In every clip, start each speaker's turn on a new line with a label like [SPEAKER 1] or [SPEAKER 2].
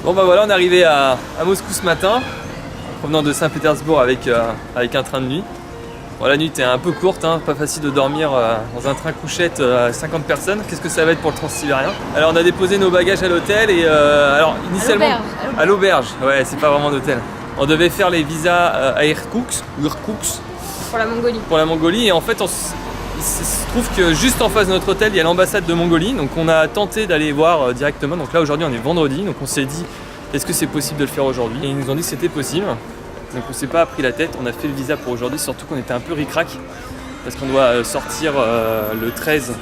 [SPEAKER 1] Bon bah voilà, on est arrivé à Moscou ce matin, provenant de Saint-Pétersbourg avec un train de nuit. Bon, la nuit était un peu courte, hein, pas facile de dormir dans un train couchette à 50 personnes. Qu'est-ce que ça va être pour le Transsibérien? Alors on a déposé nos bagages à l'hôtel et alors initialement à l'auberge. Ouais, c'est pas vraiment d'hôtel. On devait faire les visas à Irkoutsk
[SPEAKER 2] pour la Mongolie.
[SPEAKER 1] Pour la Mongolie et en fait il se trouve que juste en face de notre hôtel il y a l'ambassade de Mongolie, donc on a tenté d'aller voir directement. Donc là aujourd'hui on est vendredi, donc on s'est dit est-ce que c'est possible de le faire aujourd'hui, et ils nous ont dit que c'était possible. Donc on s'est pas pris la tête, on a fait le visa pour aujourd'hui, surtout qu'on était un peu ric-rac parce qu'on doit sortir le 13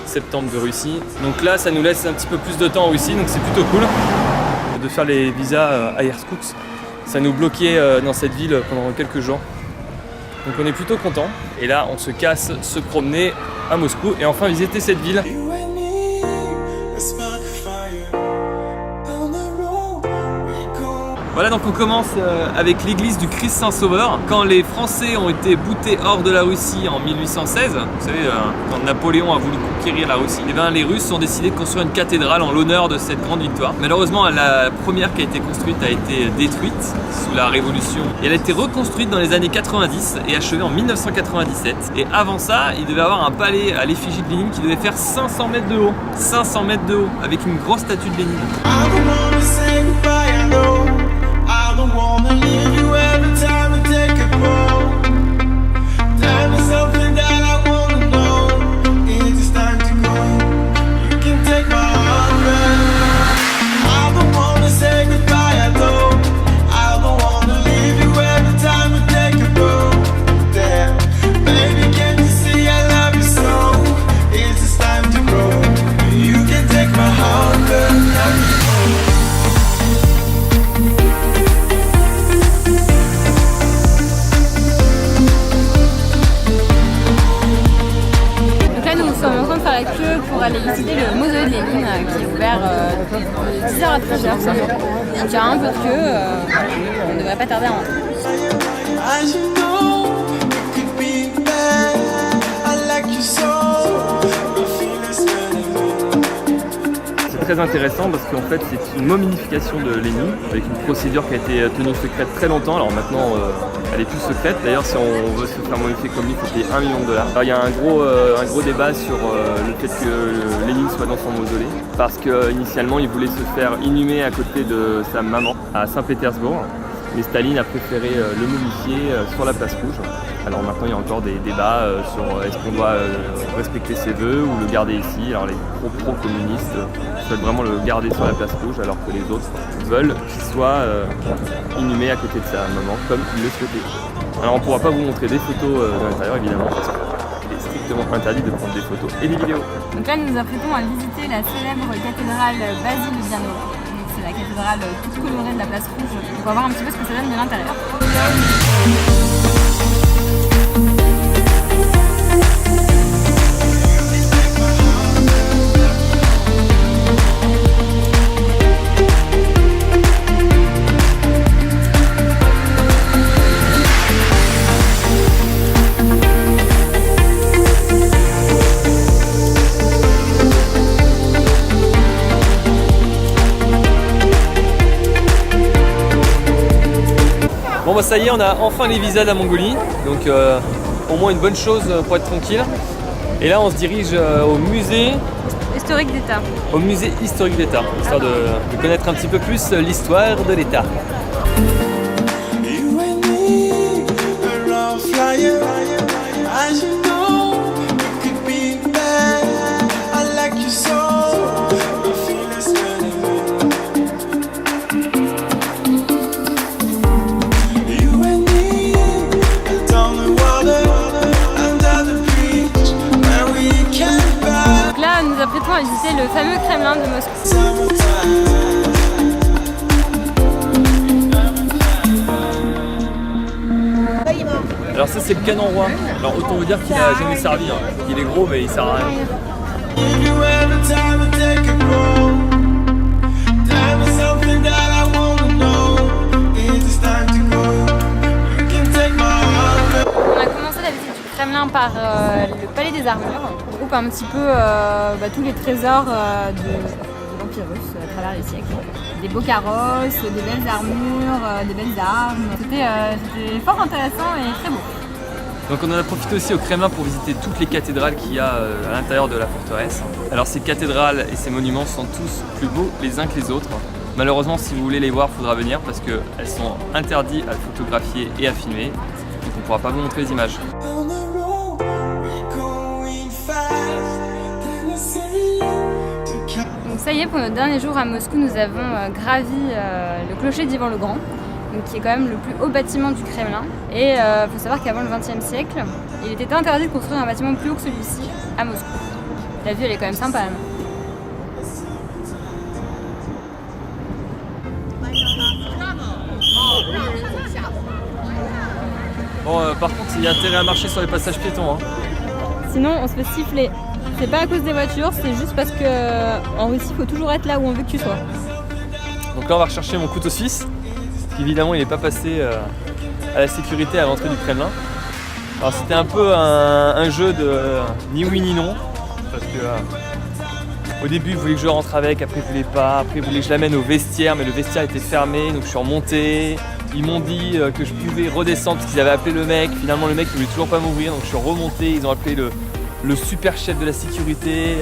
[SPEAKER 1] septembre de Russie. Donc là ça nous laisse un petit peu plus de temps en Russie, donc c'est plutôt cool de faire les visas à Irkoutsk. Ça nous bloquait dans cette ville pendant quelques jours. Donc on est plutôt content. Et là on se casse se promener à Moscou et enfin visiter cette ville. Voilà, donc on commence avec l'église du Christ Saint-Sauveur. Quand les Français ont été boutés hors de la Russie en 1816, vous savez, quand Napoléon a voulu conquérir la Russie, et bien les Russes ont décidé de construire une cathédrale en l'honneur de cette grande victoire. Malheureusement, la première qui a été construite a été détruite sous la Révolution. Et elle a été reconstruite dans les années 90 et achevée en 1997. Et avant ça, il devait avoir un palais à l'effigie de Lénine qui devait faire 500 mètres de haut. 500 mètres de haut, avec une grosse statue de Lénine.
[SPEAKER 2] Pour aller visiter le mausolée de Lénine qui est ouvert de 10h à 13h seulement. Donc il y a un peu de queue, on ne devrait pas tarder à rentrer.
[SPEAKER 1] C'est très intéressant parce qu'en fait c'est une momification de Lénine avec une procédure qui a été tenue secrète très longtemps. Alors maintenant elle est plus secrète. D'ailleurs si on veut se faire momifier comme lui, il faut payer $1 million. Alors il y a un gros débat sur le fait que Lénine soit dans son mausolée parce qu'initialement il voulait se faire inhumer à côté de sa maman à Saint-Pétersbourg. Mais Staline a préféré le momifier sur la place Rouge. Alors maintenant il y a encore des débats sur est-ce qu'on doit respecter ses vœux ou le garder ici. Alors les pro-communistes souhaitent vraiment le garder sur la place Rouge alors que les autres veulent qu'il soit inhumé à côté de sa maman comme il le souhaitait. Alors on ne pourra pas vous montrer des photos de l'intérieur évidemment parce qu'il est strictement interdit de prendre des photos et des vidéos.
[SPEAKER 2] Donc là nous nous apprêtons à visiter la célèbre cathédrale Basile de Biano. C'est la cathédrale toute colorée de la place Rouge. On va voir un petit peu ce que ça donne de l'intérieur.
[SPEAKER 1] Bon bah ça y est, on a enfin les visas de la Mongolie, donc au moins une bonne chose pour être tranquille. Et là on se dirige au musée
[SPEAKER 2] historique d'État.
[SPEAKER 1] Au musée historique d'État, histoire de connaître un petit peu plus l'histoire de l'État.
[SPEAKER 2] Nous apprêtons à visiter le fameux Kremlin de Moscou.
[SPEAKER 1] Alors ça c'est le canon roi. Alors autant vous dire qu'il n'a jamais servi. Hein. Il est gros mais il sert à rien.
[SPEAKER 2] On a commencé la visite du Kremlin par le Palais des Armures. On regroupe un petit peu tous les trésors de l'Empire russe à travers les siècles. des beaux carrosses, des belles armures, des belles armes. C'était fort intéressant et très beau.
[SPEAKER 1] Donc on en a profité aussi au Kremlin pour visiter toutes les cathédrales qu'il y a à l'intérieur de la forteresse. Alors ces cathédrales et ces monuments sont tous plus beaux les uns que les autres. Malheureusement, si vous voulez les voir, il faudra venir parce qu'elles sont interdites à photographier et à filmer. Donc on ne pourra pas vous montrer les images.
[SPEAKER 2] Donc ça y est, pour notre dernier jour à Moscou, nous avons gravi le clocher d'Ivan le Grand, donc qui est quand même le plus haut bâtiment du Kremlin. Et il faut savoir qu'avant le XXe siècle, il était interdit de construire un bâtiment plus haut que celui-ci à Moscou. La vue, elle est quand même sympa.
[SPEAKER 1] Bon, par contre, il y a intérêt à marcher sur les passages piétons. Hein.
[SPEAKER 2] Sinon, on se fait siffler. C'est pas à cause des voitures, c'est juste parce que en Russie, il faut toujours être là où on veut que tu sois.
[SPEAKER 1] Donc là, on va rechercher mon couteau suisse. Évidemment, il n'est pas passé à la sécurité à l'entrée du Kremlin. Alors c'était un peu un jeu de ni oui ni non. Parce que au début, ils voulaient que je rentre avec, après ils voulaient pas. Après ils voulaient que je l'amène au vestiaire, mais le vestiaire était fermé, donc je suis remonté. Ils m'ont dit que je pouvais redescendre parce qu'ils avaient appelé le mec. Finalement, le mec il voulait toujours pas m'ouvrir, donc je suis remonté. Ils ont appelé le super chef de la sécurité.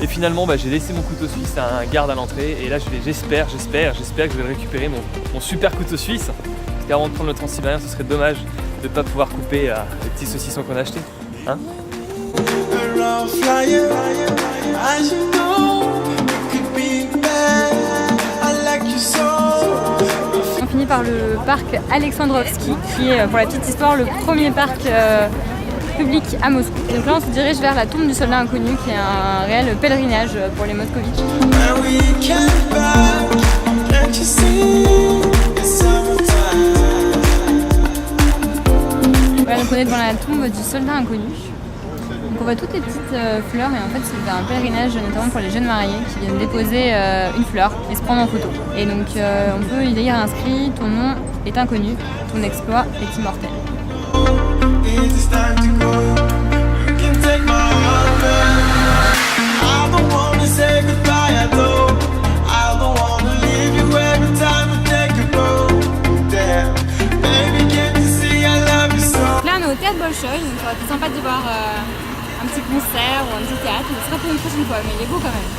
[SPEAKER 1] Et finalement, j'ai laissé mon couteau suisse à un garde à l'entrée. Et là, j'espère que je vais récupérer mon super couteau suisse. Parce qu'avant de prendre le Transsylvanien, ce serait dommage de ne pas pouvoir couper les petits saucissons qu'on a achetés. Hein?
[SPEAKER 2] On finit par le parc Alexandrovski, qui est, pour la petite histoire, le premier parc public à Moscou. Et donc là, on se dirige vers la tombe du soldat inconnu, qui est un réel pèlerinage pour les moscovites. Voilà, donc on est devant la tombe du soldat inconnu. Donc on voit toutes les petites fleurs, et en fait c'est un pèlerinage notamment pour les jeunes mariés qui viennent déposer une fleur et se prendre en photo. Et donc on peut y lire inscrit: ton nom est inconnu, ton exploit est immortel. Là on est au théâtre Bolchoï, donc ça aurait été sympa d'y voir un petit concert ou un petit théâtre, mais ce sera pour une prochaine fois, mais il est beau quand même.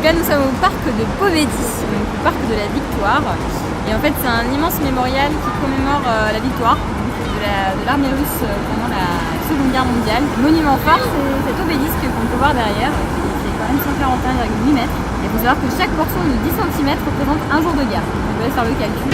[SPEAKER 2] Nous sommes au parc de Povedy, donc au parc de la Victoire. Et en fait, c'est un immense mémorial qui commémore la victoire de l'armée russe pendant la Seconde Guerre mondiale. Le monument phare, c'est cet obélisque qu'on peut voir derrière, qui fait quand même 141,8 mètres. Et il faut savoir que chaque portion de 10 cm représente un jour de guerre. Donc, on peut faire le calcul.